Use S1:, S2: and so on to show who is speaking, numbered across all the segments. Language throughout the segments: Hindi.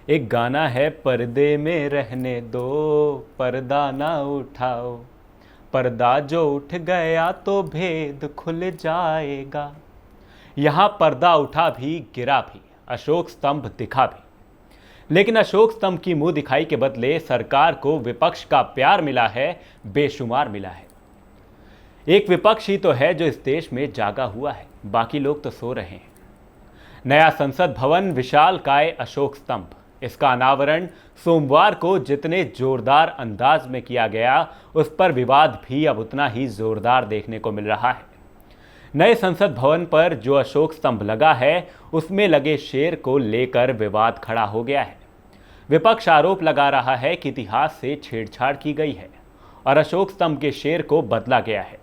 S1: एक गाना है, पर्दे में रहने दो, पर्दा ना उठाओ, पर्दा जो उठ गया तो भेद खुल जाएगा। यहाँ पर्दा उठा भी, गिरा भी, अशोक स्तंभ दिखा भी, लेकिन अशोक स्तंभ की मुंह दिखाई के बदले सरकार को विपक्ष का प्यार मिला है, बेशुमार मिला है। एक विपक्ष ही तो है जो इस देश में जागा हुआ है, बाकी लोग तो सो रहे हैं। नया संसद भवन विशालकाय अशोक स्तंभ, इसका अनावरण सोमवार को जितने जोरदार अंदाज में किया गया, उस पर विवाद भी अब उतना ही जोरदार देखने को मिल रहा है। नए संसद भवन पर जो अशोक स्तंभ लगा है, उसमें लगे शेर को लेकर विवाद खड़ा हो गया है। विपक्ष आरोप लगा रहा है कि इतिहास से छेड़छाड़ की गई है और अशोक स्तंभ के शेर को बदला गया है।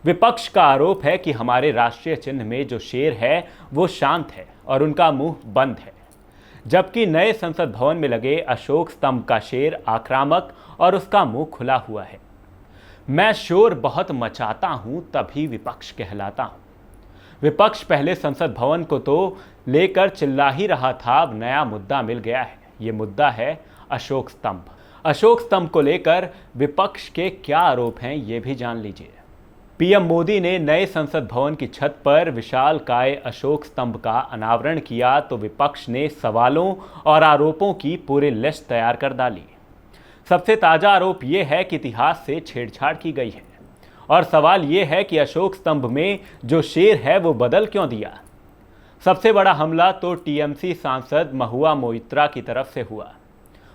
S1: विपक्ष का आरोप है कि हमारे राष्ट्रीय चिन्ह में जो शेर है वो शांत है और उनका मुंह बंद है, जबकि नए संसद भवन में लगे अशोक स्तंभ का शेर आक्रामक और उसका मुंह खुला हुआ है। मैं शोर बहुत मचाता हूं तभी विपक्ष कहलाता हूं। विपक्ष पहले संसद भवन को तो लेकर चिल्ला ही रहा था, अब नया मुद्दा मिल गया है। ये मुद्दा है अशोक स्तंभ। अशोक स्तंभ को लेकर विपक्ष के क्या आरोप हैं, ये भी जान लीजिए। पीएम मोदी ने नए संसद भवन की छत पर विशालकाय अशोक स्तंभ का अनावरण किया तो विपक्ष ने सवालों और आरोपों की पूरी लिस्ट तैयार कर डाली। सबसे ताजा आरोप यह है कि इतिहास से छेड़छाड़ की गई है और सवाल यह है कि अशोक स्तंभ में जो शेर है वो बदल क्यों दिया। सबसे बड़ा हमला तो टीएमसी सांसद महुआ मोइत्रा की तरफ से हुआ।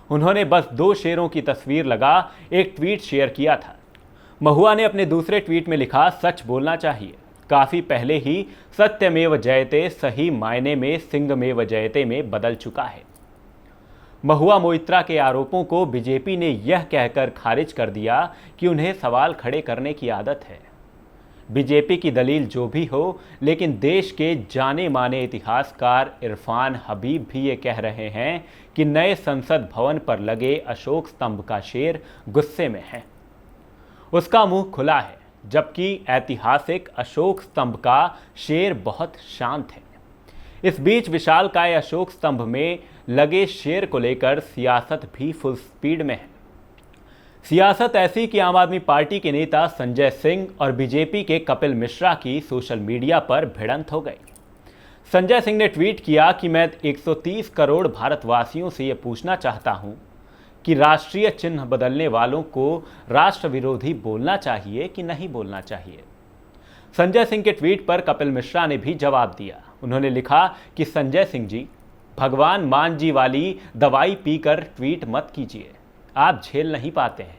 S1: उन्होंने बस 2 शेरों की तस्वीर लगा एक ट्वीट शेयर किया था। महुआ ने अपने दूसरे ट्वीट में लिखा, सच बोलना चाहिए, काफी पहले ही सत्यमेव जयते सही मायने में सिंहमेव जयते में बदल चुका है। महुआ मोइत्रा के आरोपों को बीजेपी ने यह कहकर खारिज कर दिया कि उन्हें सवाल खड़े करने की आदत है। बीजेपी की दलील जो भी हो, लेकिन देश के जाने माने इतिहासकार इरफान हबीब भी ये कह रहे हैं कि नए संसद भवन पर लगे अशोक स्तंभ का शेर गुस्से में है, उसका मुंह खुला है, जबकि ऐतिहासिक अशोक स्तंभ का शेर बहुत शांत है। इस बीच विशालकाय अशोक स्तंभ में लगे शेर को लेकर सियासत भी फुल स्पीड में है। सियासत ऐसी कि आम आदमी पार्टी के नेता संजय सिंह और बीजेपी के कपिल मिश्रा की सोशल मीडिया पर भिड़ंत हो गई। संजय सिंह ने ट्वीट किया कि मैं 130 करोड़ भारतवासियों से यह पूछना चाहता हूं कि राष्ट्रीय चिन्ह बदलने वालों को राष्ट्र विरोधी बोलना चाहिए कि नहीं बोलना चाहिए। संजय सिंह के ट्वीट पर कपिल मिश्रा ने भी जवाब दिया। उन्होंने लिखा कि संजय सिंह जी, भगवान मान जी वाली दवाई पीकर ट्वीट मत कीजिए, आप झेल नहीं पाते हैं।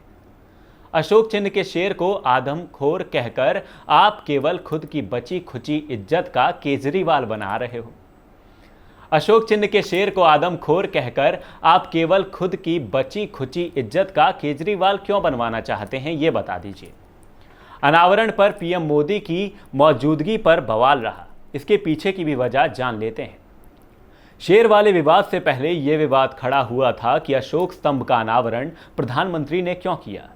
S1: अशोक चिन्ह के शेर को आदमखोर कहकर आप केवल खुद की बची खुची इज्जत का केजरीवाल बना रहे हो। अशोक चिन्ह के शेर को आदमखोर कहकर आप केवल खुद की बची खुची इज्जत का केजरीवाल क्यों बनवाना चाहते हैं, ये बता दीजिए। अनावरण पर पीएम मोदी की मौजूदगी पर बवाल रहा, इसके पीछे की भी वजह जान लेते हैं। शेर वाले विवाद से पहले यह विवाद खड़ा हुआ था कि अशोक स्तंभ का अनावरण प्रधानमंत्री ने क्यों किया।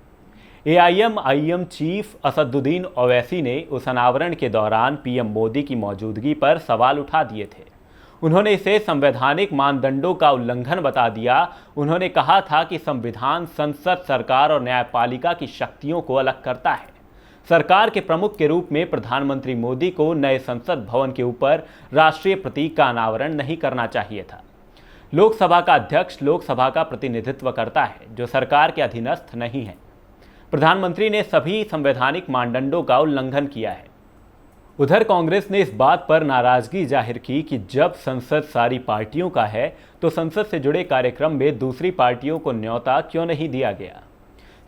S1: एआईएमआईएम चीफ असदुद्दीन ओवैसी ने उस अनावरण के दौरान पीएम मोदी की मौजूदगी पर सवाल उठा दिए थे। उन्होंने इसे संवैधानिक मानदंडों का उल्लंघन बता दिया। उन्होंने कहा था कि संविधान संसद, सरकार और न्यायपालिका की शक्तियों को अलग करता है। सरकार के प्रमुख के रूप में प्रधानमंत्री मोदी को नए संसद भवन के ऊपर राष्ट्रीय प्रतीक का अनावरण नहीं करना चाहिए था। लोकसभा का अध्यक्ष लोकसभा का प्रतिनिधित्व करता है, जो सरकार के अधीनस्थ नहीं है। प्रधानमंत्री ने सभी संवैधानिक मानदंडों का उल्लंघन किया है। उधर कांग्रेस ने इस बात पर नाराजगी जाहिर की कि जब संसद सारी पार्टियों का है तो संसद से जुड़े कार्यक्रम में दूसरी पार्टियों को न्योता क्यों नहीं दिया गया।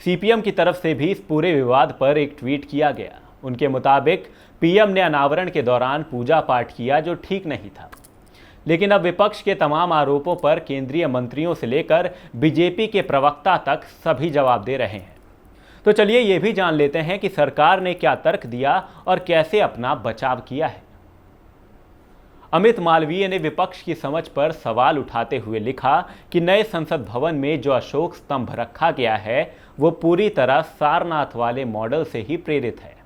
S1: सीपीएम की तरफ से भी इस पूरे विवाद पर एक ट्वीट किया गया। उनके मुताबिक पीएम ने अनावरण के दौरान पूजा पाठ किया, जो ठीक नहीं था। लेकिन अब विपक्ष के तमाम आरोपों पर केंद्रीय मंत्रियों से लेकर बीजेपी के प्रवक्ता तक सभी जवाब दे रहे हैं। तो चलिए ये भी जान लेते हैं कि सरकार ने क्या तर्क दिया और कैसे अपना बचाव किया है। अमित मालवीय ने विपक्ष की समझ पर सवाल उठाते हुए लिखा कि नए संसद भवन में जो अशोक स्तंभ रखा गया है वो पूरी तरह सारनाथ वाले मॉडल से ही प्रेरित है।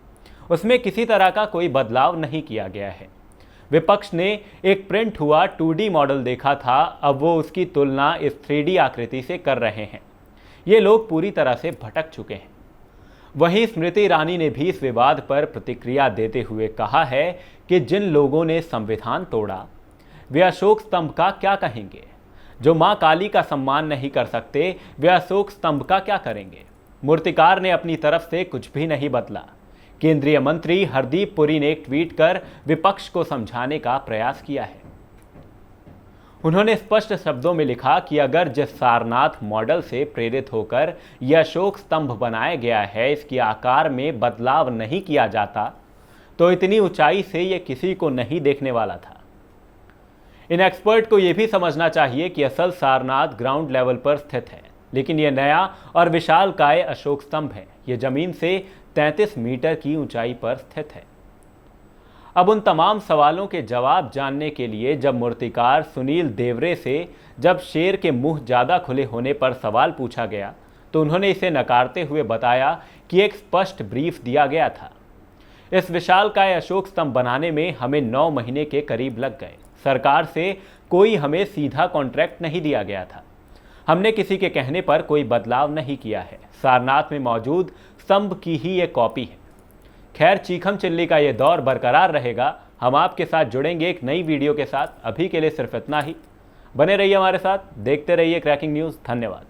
S1: उसमें किसी तरह का कोई बदलाव नहीं किया गया है। विपक्ष ने एक प्रिंट हुआ 2D मॉडल देखा था, अब वो उसकी तुलना इस 3D आकृति से कर रहे हैं। ये लोग पूरी तरह से भटक चुके हैं। वहीं स्मृति ईरानी ने भी इस विवाद पर प्रतिक्रिया देते हुए कहा है कि जिन लोगों ने संविधान तोड़ा वे अशोक स्तंभ का क्या कहेंगे। जो मां काली का सम्मान नहीं कर सकते वे अशोक स्तंभ का क्या करेंगे। मूर्तिकार ने अपनी तरफ से कुछ भी नहीं बदला। केंद्रीय मंत्री हरदीप पुरी ने एक ट्वीट कर विपक्ष को समझाने का प्रयास किया है। उन्होंने स्पष्ट शब्दों में लिखा कि अगर जिस सारनाथ मॉडल से प्रेरित होकर यह अशोक स्तंभ बनाया गया है इसके आकार में बदलाव नहीं किया जाता तो इतनी ऊंचाई से यह किसी को नहीं देखने वाला था। इन एक्सपर्ट को यह भी समझना चाहिए कि असल सारनाथ ग्राउंड लेवल पर स्थित है, लेकिन यह नया और विशालकाय अशोक स्तंभ है। यह जमीन से 33 मीटर की ऊंचाई पर स्थित है। अब उन तमाम सवालों के जवाब जानने के लिए जब मूर्तिकार सुनील देवरे से जब शेर के मुंह ज़्यादा खुले होने पर सवाल पूछा गया तो उन्होंने इसे नकारते हुए बताया कि एक स्पष्ट ब्रीफ दिया गया था। इस विशालकाय अशोक स्तंभ बनाने में हमें 9 महीने के करीब लग गए। सरकार से कोई हमें सीधा कॉन्ट्रैक्ट नहीं दिया गया था। हमने किसी के कहने पर कोई बदलाव नहीं किया है। सारनाथ में मौजूद स्तंभ की ही ये कॉपी है। खैर, चीखम चिल्ली का ये दौर बरकरार रहेगा। हम आपके साथ जुड़ेंगे एक नई वीडियो के साथ। अभी के लिए सिर्फ इतना ही। बने रहिए हमारे साथ, देखते रहिए क्रैकिंग न्यूज़। धन्यवाद।